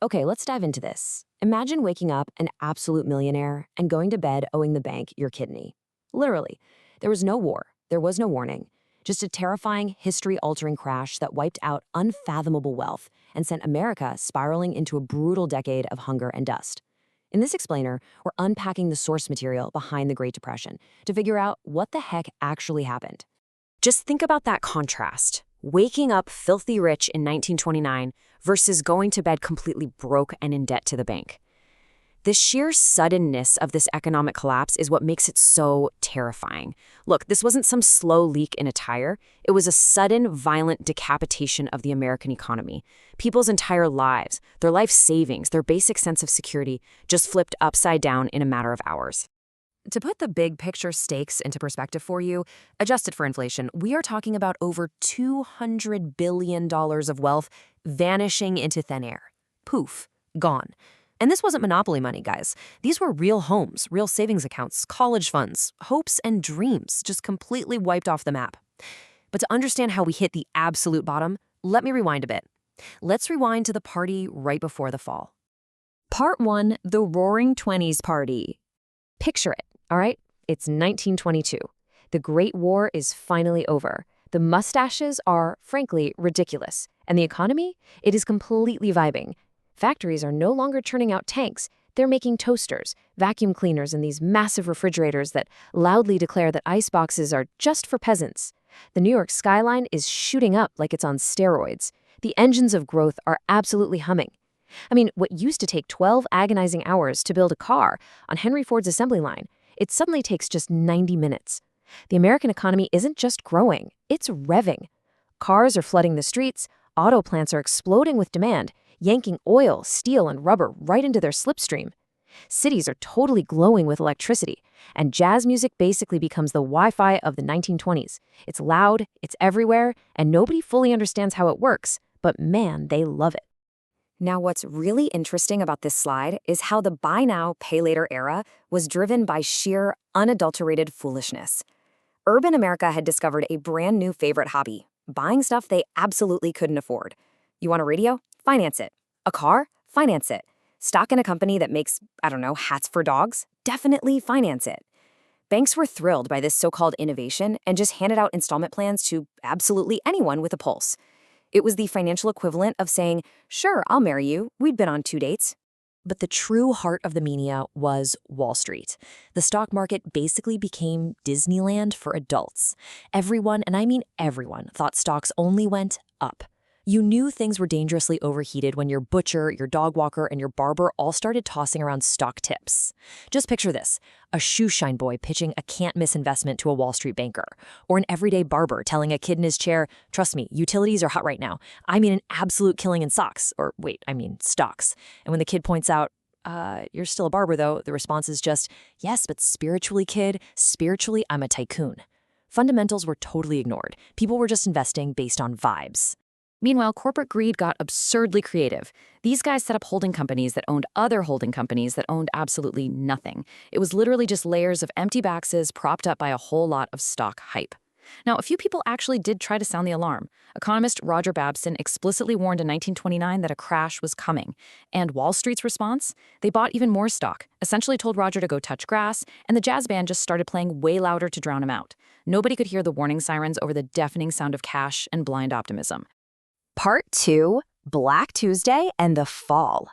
Okay, let's dive into this. Imagine waking up an absolute millionaire and going to bed owing the bank your kidney. Literally, there was no war, there was no warning, just a terrifying, history altering crash that wiped out unfathomable wealth and sent America spiraling into a brutal decade of hunger and dust. In this explainer, we're unpacking the source material behind the Great Depression to figure out what the heck actually happened. Just think about that contrast. Waking up filthy rich in 1929 versus going to bed completely broke and in debt to the bank. The sheer suddenness of this economic collapse is what makes it so terrifying. Look, this wasn't some slow leak in a tire. It was a sudden, violent decapitation of the American economy. People's entire lives, their life savings, their basic sense of security just flipped upside down in a matter of hours. To put the big picture stakes into perspective for you, adjusted for inflation, we are talking about over $200 billion of wealth vanishing into thin air. Poof, gone. And this wasn't monopoly money, guys. These were real homes, real savings accounts, college funds, hopes and dreams just completely wiped off the map. But to understand how we hit the absolute bottom, let me rewind a bit. Let's rewind to the party right before the fall. Part 1, the Roaring Twenties Party. Picture it, all right? It's 1922. The Great War is finally over. The mustaches are, frankly, ridiculous. And the economy? It is completely vibing. Factories are no longer churning out tanks. They're making toasters, vacuum cleaners, and these massive refrigerators that loudly declare that ice boxes are just for peasants. The New York skyline is shooting up like it's on steroids. The engines of growth are absolutely humming. I mean, what used to take 12 agonizing hours to build a car on Henry Ford's assembly line, it suddenly takes just 90 minutes. The American economy isn't just growing, it's revving. Cars are flooding the streets, auto plants are exploding with demand, yanking oil, steel, and rubber right into their slipstream. Cities are totally glowing with electricity, and jazz music basically becomes the Wi-Fi of the 1920s. It's loud, it's everywhere, and nobody fully understands how it works, but man, they love it. Now, what's really interesting about this slide is how the buy now, pay later era was driven by sheer, unadulterated foolishness. Urban America had discovered a brand new favorite hobby, buying stuff they absolutely couldn't afford. You want a radio? Finance it. A car? Finance it. Stock in a company that makes, hats for dogs? Definitely finance it. Banks were thrilled by this so-called innovation and just handed out installment plans to absolutely anyone with a pulse. It was the financial equivalent of saying, sure, I'll marry you. We'd been on 2 dates. But the true heart of the mania was Wall Street. The stock market basically became Disneyland for adults. Everyone, and I mean everyone, thought stocks only went up. You knew things were dangerously overheated when your butcher, your dog walker, and your barber all started tossing around stock tips. Just picture this, a shoeshine boy pitching a can't-miss investment to a Wall Street banker, or an everyday barber telling a kid in his chair, trust me, utilities are hot right now. I mean an absolute killing in stocks. And when the kid points out, you're still a barber though, the response is just, yes, but spiritually, kid, spiritually, I'm a tycoon. Fundamentals were totally ignored. People were just investing based on vibes. Meanwhile, corporate greed got absurdly creative. These guys set up holding companies that owned other holding companies that owned absolutely nothing. It was literally just layers of empty boxes propped up by a whole lot of stock hype. Now, a few people actually did try to sound the alarm. Economist Roger Babson explicitly warned in 1929 that a crash was coming. And Wall Street's response? They bought even more stock, essentially told Roger to go touch grass, and the jazz band just started playing way louder to drown him out. Nobody could hear the warning sirens over the deafening sound of cash and blind optimism. Part 2, Black Tuesday and the Fall.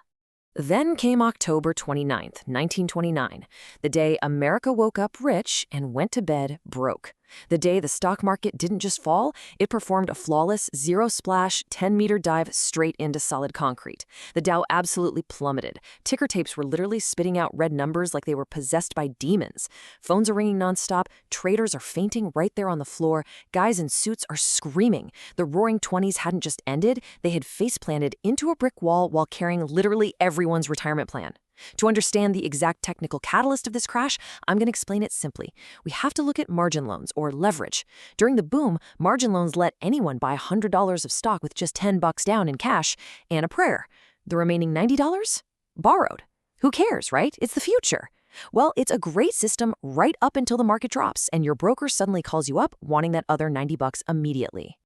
Then came October 29th, 1929, the day America woke up rich and went to bed broke. The day the stock market didn't just fall, it performed a flawless, zero-splash, 10-meter dive straight into solid concrete. The Dow absolutely plummeted. Ticker tapes were literally spitting out red numbers like they were possessed by demons. Phones are ringing nonstop. Traders are fainting right there on the floor. Guys in suits are screaming. The Roaring Twenties hadn't just ended. They had face-planted into a brick wall while carrying literally everyone's retirement plan. To understand the exact technical catalyst of this crash, I'm going to explain it simply. We have to look at margin loans, or leverage. During the boom, margin loans let anyone buy $100 of stock with just $10 down in cash and a prayer. The remaining $90? Borrowed. Who cares, right? It's the future. Well, it's a great system right up until the market drops and your broker suddenly calls you up wanting that other $90 immediately.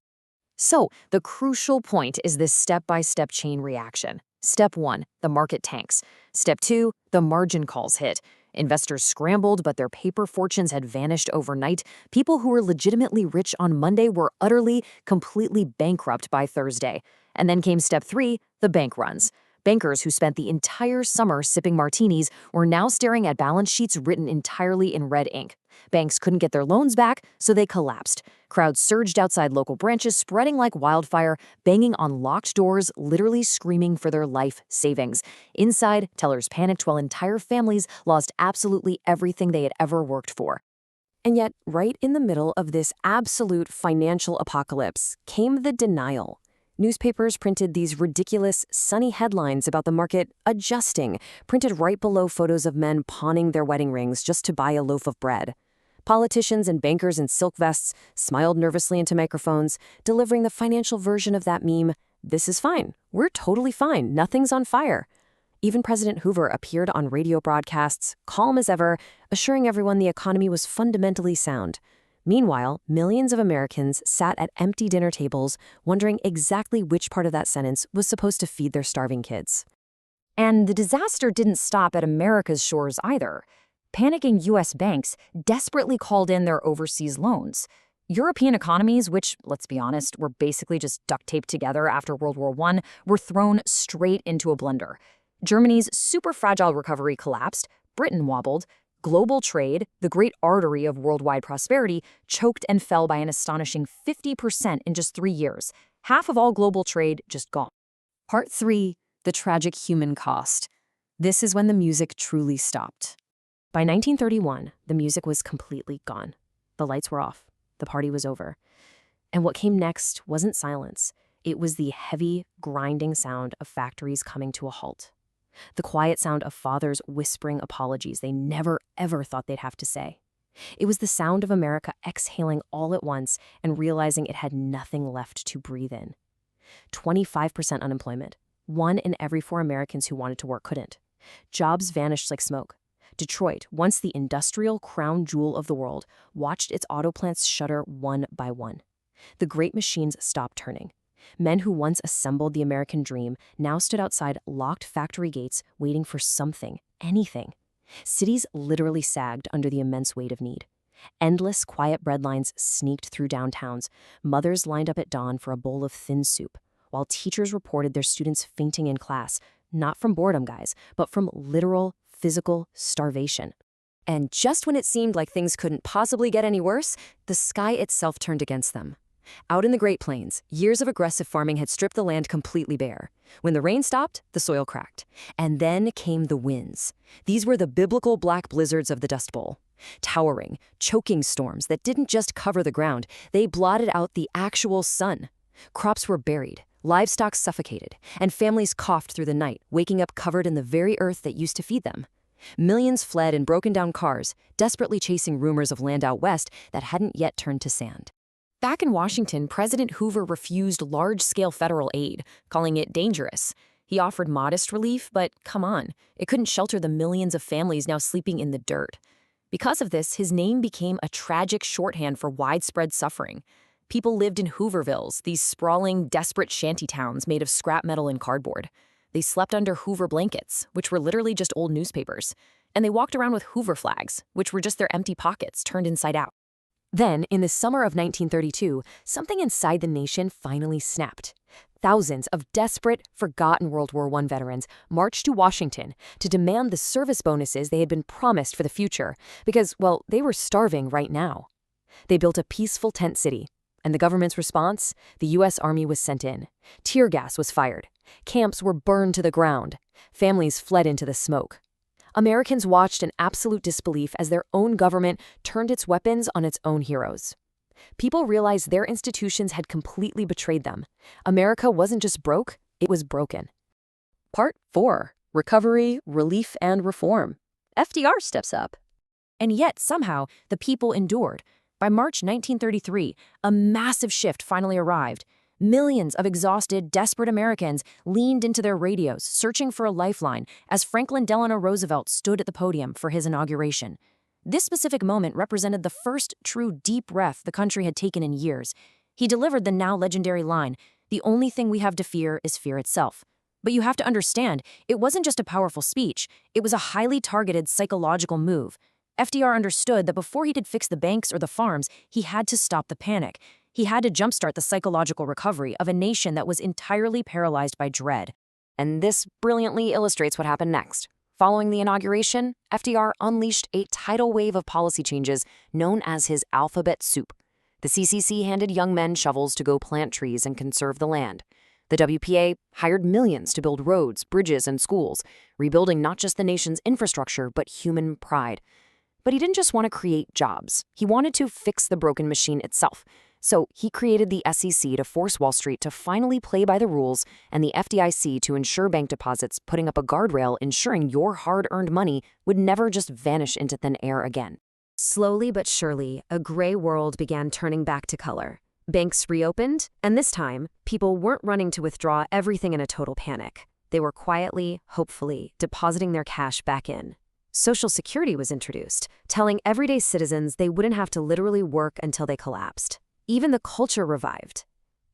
So, the crucial point is this step-by-step chain reaction. Step 1, the market tanks. Step 2, the margin calls hit. Investors scrambled, but their paper fortunes had vanished overnight. People who were legitimately rich on Monday were utterly, completely bankrupt by Thursday. And then came step 3, the bank runs. Bankers who spent the entire summer sipping martinis were now staring at balance sheets written entirely in red ink. Banks couldn't get their loans back, so they collapsed. Crowds surged outside local branches, spreading like wildfire, banging on locked doors, literally screaming for their life savings. Inside, tellers panicked while entire families lost absolutely everything they had ever worked for. And yet, right in the middle of this absolute financial apocalypse came the denial. Newspapers printed these ridiculous, sunny headlines about the market adjusting, printed right below photos of men pawning their wedding rings just to buy a loaf of bread. Politicians and bankers in silk vests smiled nervously into microphones, delivering the financial version of that meme, "This is fine. We're totally fine. Nothing's on fire." Even President Hoover appeared on radio broadcasts, calm as ever, assuring everyone the economy was fundamentally sound. Meanwhile, millions of Americans sat at empty dinner tables, wondering exactly which part of that sentence was supposed to feed their starving kids. And the disaster didn't stop at America's shores either. Panicking U.S. banks desperately called in their overseas loans. European economies, which, let's be honest, were basically just duct taped together after World War I, were thrown straight into a blender. Germany's super fragile recovery collapsed, Britain wobbled, global trade, the great artery of worldwide prosperity, choked and fell by an astonishing 50% in just 3 years. Half of all global trade just gone. Part 3, the tragic human cost. This is when the music truly stopped. By 1931, the music was completely gone. The lights were off. The party was over. And what came next wasn't silence. It was the heavy, grinding sound of factories coming to a halt. The quiet sound of fathers whispering apologies they never, ever thought they'd have to say. It was the sound of America exhaling all at once and realizing it had nothing left to breathe in. 25% unemployment. 1 in every 4 Americans who wanted to work couldn't. Jobs vanished like smoke. Detroit, once the industrial crown jewel of the world, watched its auto plants shutter one by one. The great machines stopped turning. Men who once assembled the American dream now stood outside locked factory gates waiting for something, anything. Cities literally sagged under the immense weight of need. Endless quiet bread lines sneaked through downtowns. Mothers lined up at dawn for a bowl of thin soup, while teachers reported their students fainting in class, not from boredom, guys, but from literal, physical starvation. And just when it seemed like things couldn't possibly get any worse, the sky itself turned against them. Out in the Great Plains, years of aggressive farming had stripped the land completely bare. When the rain stopped, the soil cracked. And then came the winds. These were the biblical black blizzards of the Dust Bowl. Towering, choking storms that didn't just cover the ground, they blotted out the actual sun. Crops were buried, livestock suffocated, and families coughed through the night, waking up covered in the very earth that used to feed them. Millions fled in broken-down cars, desperately chasing rumors of land out west that hadn't yet turned to sand. Back in Washington, President Hoover refused large-scale federal aid, calling it dangerous. He offered modest relief, but come on, it couldn't shelter the millions of families now sleeping in the dirt. Because of this, his name became a tragic shorthand for widespread suffering. People lived in Hoovervilles, these sprawling, desperate shantytowns made of scrap metal and cardboard. They slept under Hoover blankets, which were literally just old newspapers. And they walked around with Hoover flags, which were just their empty pockets turned inside out. Then, in the summer of 1932, something inside the nation finally snapped. Thousands of desperate, forgotten World War I veterans marched to Washington to demand the service bonuses they had been promised for the future because, well, they were starving right now. They built a peaceful tent city, and the government's response? The U.S. Army was sent in. Tear gas was fired. Camps were burned to the ground. Families fled into the smoke. Americans watched in absolute disbelief as their own government turned its weapons on its own heroes. People realized their institutions had completely betrayed them. America wasn't just broke, it was broken. Part 4. Recovery, Relief, and Reform. FDR steps up. And yet, somehow, the people endured. By March 1933, a massive shift finally arrived. Millions of exhausted, desperate Americans leaned into their radios, searching for a lifeline, as Franklin Delano Roosevelt stood at the podium for his inauguration. This specific moment represented the first true deep breath the country had taken in years. He delivered the now legendary line, "The only thing we have to fear is fear itself." But you have to understand, it wasn't just a powerful speech, it was a highly targeted psychological move. FDR understood that before he could fix the banks or the farms, he had to stop the panic. He had to jumpstart the psychological recovery of a nation that was entirely paralyzed by dread. And this brilliantly illustrates what happened next. Following the inauguration, FDR unleashed a tidal wave of policy changes known as his alphabet soup. The CCC handed young men shovels to go plant trees and conserve the land. The WPA hired millions to build roads, bridges, and schools, rebuilding not just the nation's infrastructure, but human pride. But he didn't just want to create jobs. He wanted to fix the broken machine itself. So he created the SEC to force Wall Street to finally play by the rules and the FDIC to ensure bank deposits, putting up a guardrail ensuring your hard-earned money would never just vanish into thin air again. Slowly but surely, a gray world began turning back to color. Banks reopened, and this time, people weren't running to withdraw everything in a total panic. They were quietly, hopefully, depositing their cash back in. Social Security was introduced, telling everyday citizens they wouldn't have to literally work until they collapsed. Even the culture revived.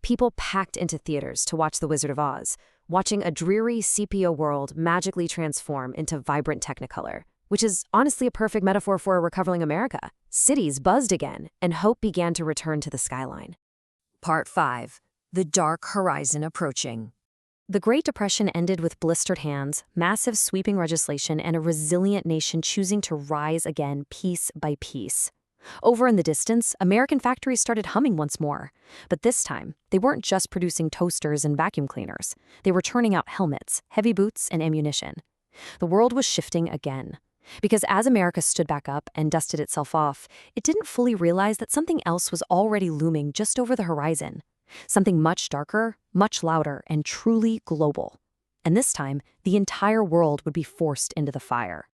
People packed into theaters to watch The Wizard of Oz, watching a dreary sepia world magically transform into vibrant Technicolor, which is honestly a perfect metaphor for a recovering America. Cities buzzed again, and hope began to return to the skyline. Part 5. The Dark Horizon Approaching. The Great Depression ended with blistered hands, massive sweeping legislation, and a resilient nation choosing to rise again piece by piece. Over in the distance, American factories started humming once more. But this time, they weren't just producing toasters and vacuum cleaners. They were turning out helmets, heavy boots, and ammunition. The world was shifting again. Because as America stood back up and dusted itself off, it didn't fully realize that something else was already looming just over the horizon. Something much darker, much louder, and truly global. And this time, the entire world would be forced into the fire.